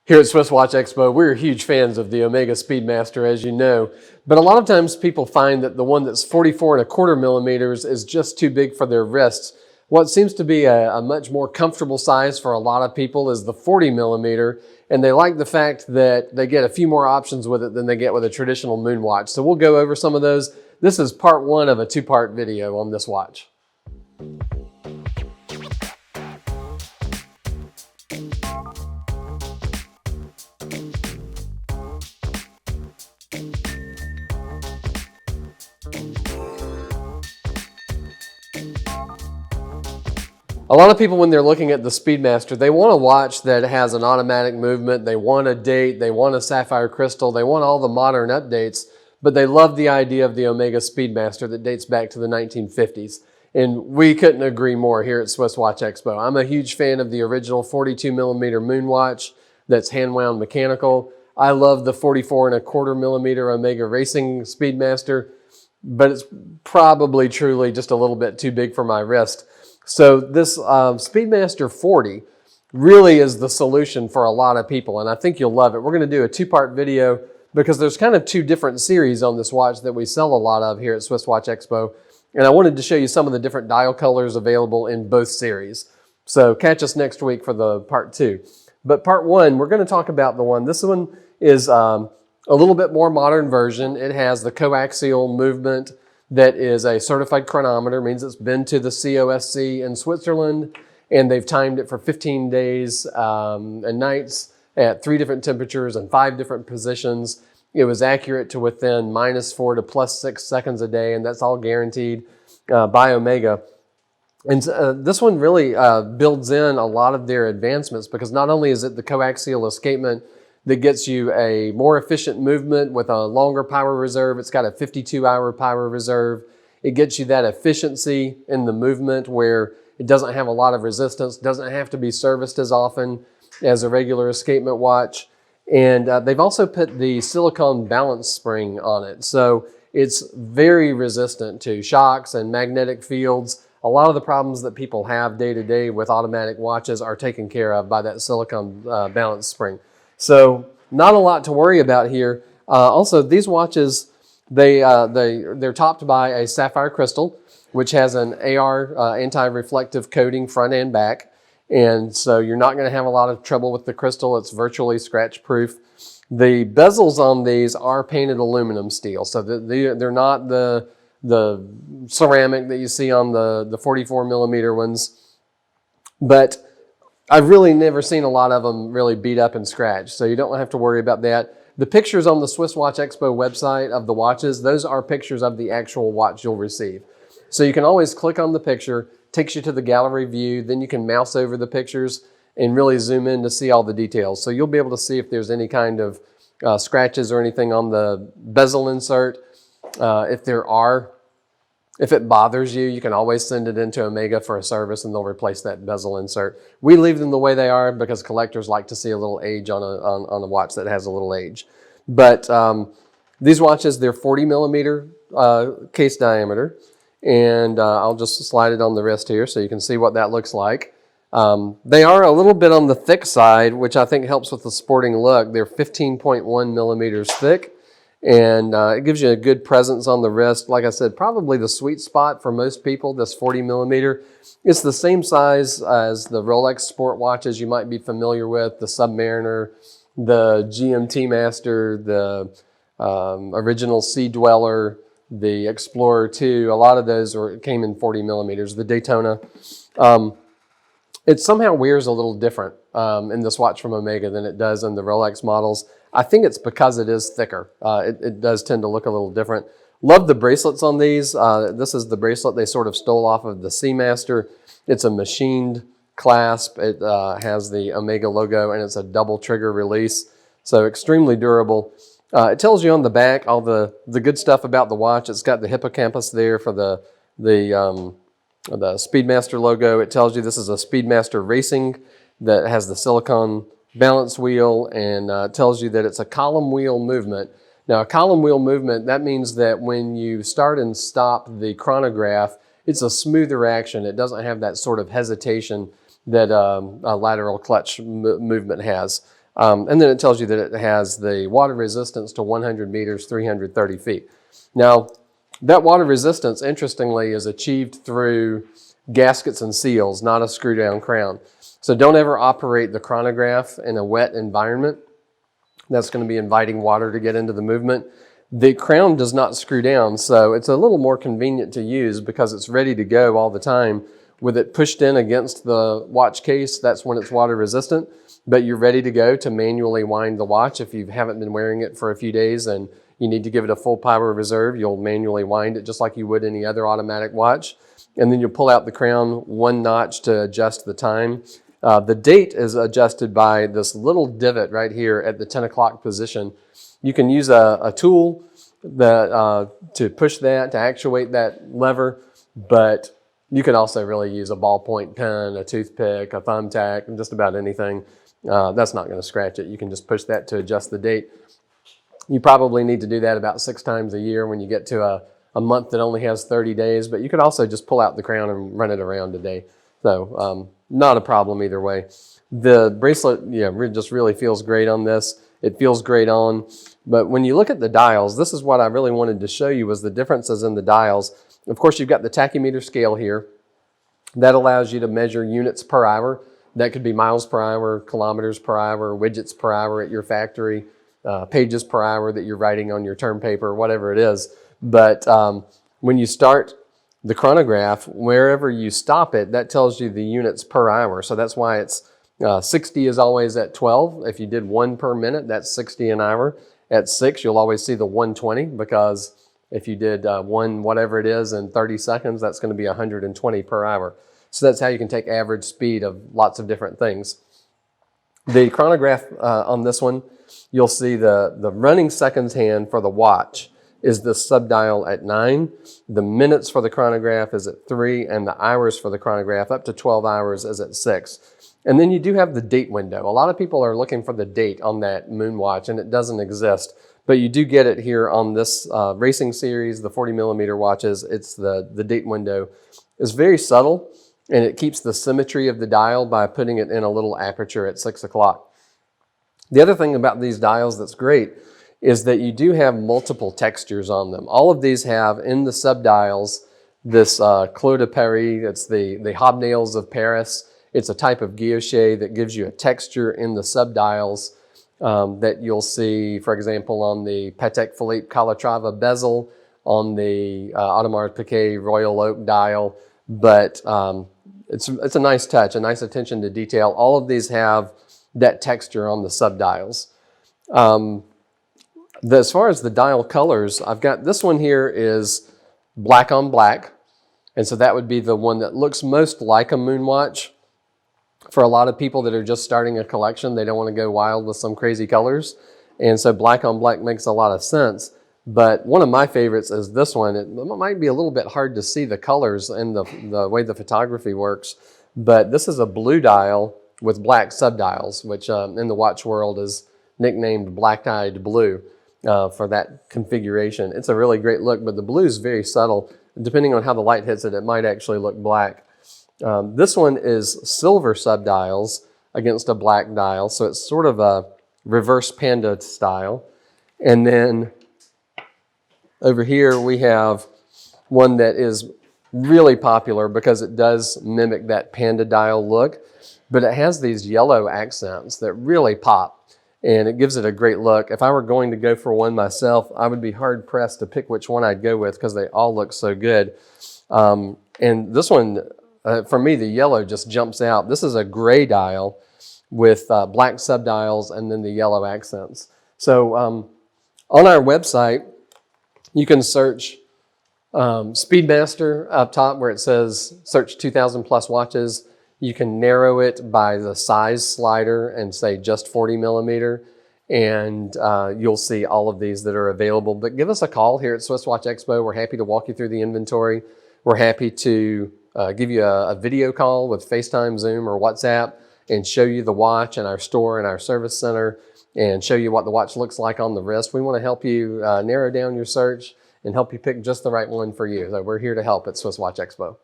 Here at Swiss Watch Expo, we're huge fans of the Omega Speedmaster, as you know, but a lot of times people find that the one that's 44.25 millimeters is just too big for their wrists. What seems to be a much more comfortable size for a lot of people is the 40 millimeter, and they like the fact that they get a few more options with it than they get with a traditional moon watch. So we'll go over some of those. This is part one of a two-part video on this watch. A lot of people, when they're looking at the Speedmaster, they want a watch that has an automatic movement, they want a date, they want a sapphire crystal, they want all the modern updates, but they love the idea of the Omega Speedmaster that dates back to the 1950s. And we couldn't agree more here at Swiss Watch Expo. I'm a huge fan of the original 42 millimeter moon watch that's hand-wound mechanical. I love the 44.25 millimeter Omega Racing Speedmaster, but it's probably truly just a little bit too big for my wrist. So this Speedmaster 40 really is the solution for a lot of people, and I think you'll love it. We're going to do a two-part video because there's kind of two different series on this watch that we sell a lot of here at Swiss Watch Expo, and I wanted to show you some of the different dial colors available in both series. So catch us next week for the part two. But part one, we're going to talk about the one. This one is a little bit more modern version. It has the Co-Axial movement that is a certified chronometer, means it's been to the COSC in Switzerland, and they've timed it for 15 days and nights at 3 different temperatures and 5 different positions. It was accurate to within -4 to +6 seconds a day, and that's all guaranteed by Omega. And this one really builds in a lot of their advancements, because not only is it the coaxial escapement that gets you a more efficient movement with a longer power reserve. It's got a 52-hour power reserve. It gets you that efficiency in the movement where it doesn't have a lot of resistance, doesn't have to be serviced as often as a regular escapement watch. And they've also put the silicone balance spring on it. So it's very resistant to shocks and magnetic fields. A lot of the problems that people have day to day with automatic watches are taken care of by that silicone balance spring. So not a lot to worry about here. Also, these watches, they're topped by a sapphire crystal, which has an AR anti-reflective coating front and back. And so you're not going to have a lot of trouble with the crystal. It's virtually scratch-proof. The bezels on these are painted aluminum steel. So they're not the ceramic that you see on the 44 millimeter ones. But I've really never seen a lot of them really beat up and scratched, so you don't have to worry about that. The pictures on the Swiss Watch Expo website of the watches, those are pictures of the actual watch you'll receive. So you can always click on the picture, takes you to the gallery view, then you can mouse over the pictures and really zoom in to see all the details. So you'll be able to see if there's any kind of scratches or anything on the bezel insert. If it bothers you, you can always send it into Omega for a service and they'll replace that bezel insert. We leave them the way they are because collectors like to see a little age on a watch that has a little age. But these watches, they're 40 millimeter case diameter, and I'll just slide it on the wrist here so you can see what that looks like. They are a little bit on the thick side, which I think helps with the sporting look. They're 15.1 millimeters thick. And it gives you a good presence on the wrist. Like I said, probably the sweet spot for most people, this 40 millimeter. It's the same size as the Rolex sport watches you might be familiar with, the Submariner, the GMT Master, the original Sea Dweller, the Explorer 2. A lot of those came in 40 millimeters. The Daytona. It somehow wears a little different in this watch from Omega than it does in the Rolex models. I think it's because it is thicker. It does tend to look a little different. Love the bracelets on these. This is the bracelet they sort of stole off of the Seamaster. It's a machined clasp. It has the Omega logo, and it's a double trigger release. So extremely durable. It tells you on the back all the good stuff about the watch. It's got the hippocampus there for the Speedmaster logo. It tells you this is a Speedmaster Racing that has the silicone balance wheel, and tells you that it's a column wheel movement. Now, a column wheel movement, that means that when you start and stop the chronograph, it's a smoother action. It doesn't have that sort of hesitation that a lateral clutch movement has. And then it tells you that it has the water resistance to 100 meters, 330 feet. Now, that water resistance, interestingly, is achieved through gaskets and seals, not a screw down crown. So don't ever operate the chronograph in a wet environment. That's going to be inviting water to get into the movement. The crown does not screw down, so it's a little more convenient to use because it's ready to go all the time. With it pushed in against the watch case, that's when it's water resistant, but you're ready to go to manually wind the watch. If you haven't been wearing it for a few days and you need to give it a full power reserve, you'll manually wind it just like you would any other automatic watch. And then you'll pull out the crown one notch to adjust the time. The date is adjusted by this little divot right here at the 10 o'clock position. You can use a tool that, to push that, to actuate that lever, but you can also really use a ballpoint pen, a toothpick, a thumbtack, and just about anything. That's not going to scratch it. You can just push that to adjust the date. You probably need to do that about 6 times a year when you get to a month that only has 30 days, but you could also just pull out the crown and run it around a day. So not a problem either way. The bracelet, yeah, just really feels great on this. It feels great on, but when you look at the dials, this is what I really wanted to show you was the differences in the dials. Of course, you've got the tachymeter scale here. That allows you to measure units per hour. That could be miles per hour, kilometers per hour, widgets per hour at your factory, pages per hour that you're writing on your term paper, whatever it is. But when you start the chronograph, wherever you stop it, that tells you the units per hour. So that's why it's 60 is always at 12. If you did 1 per minute, that's 60 an hour. At 6, you'll always see the 120 because if you did 1 whatever it is in 30 seconds, that's going to be 120 per hour. So that's how you can take average speed of lots of different things. The chronograph on this one, you'll see the running seconds hand for the watch is the subdial at 9. The minutes for the chronograph is at 3, and the hours for the chronograph up to 12 hours is at 6. And then you do have the date window. A lot of people are looking for the date on that moon watch, and it doesn't exist. But you do get it here on this racing series, the 40 millimeter watches. It's the date window. It's very subtle, and it keeps the symmetry of the dial by putting it in a little aperture at 6 o'clock. The other thing about these dials that's great is that you do have multiple textures on them. All of these have in the subdials this Clous de Paris. It's the hobnails of Paris. It's a type of guilloche that gives you a texture in the subdials that you'll see, for example, on the Patek Philippe Calatrava bezel, on the Audemars Piguet Royal Oak dial. But it's a nice touch, a nice attention to detail. All of these have that texture on the subdials. As far as the dial colors, I've got this one here is black on black. And so that would be the one that looks most like a moon watch. For a lot of people that are just starting a collection, they don't want to go wild with some crazy colors. And so black on black makes a lot of sense. But one of my favorites is this one. It might be a little bit hard to see the colors and the way the photography works. But this is a blue dial with black subdials, which in the watch world is nicknamed black-eyed blue for that configuration. It's a really great look, but the blue is very subtle. Depending on how the light hits it, it might actually look black. This one is silver subdials against a black dial, so it's sort of a reverse panda style. And then over here we have one that is really popular because it does mimic that panda dial look, but it has these yellow accents that really pop, and it gives it a great look. If I were going to go for one myself, I would be hard pressed to pick which one I'd go with because they all look so good. And this one, for me, the yellow just jumps out. This is a gray dial with black subdials and then the yellow accents. So on our website, you can search Speedmaster up top where it says search 2,000 plus watches. You can narrow it by the size slider and say just 40 millimeter. And you'll see all of these that are available. But give us a call here at SwissWatchExpo. We're happy to walk you through the inventory. We're happy to give you a video call with FaceTime, Zoom, or WhatsApp and show you the watch and our store and our service center and show you what the watch looks like on the wrist. We want to help you narrow down your search and help you pick just the right one for you. So we're here to help at SwissWatchExpo.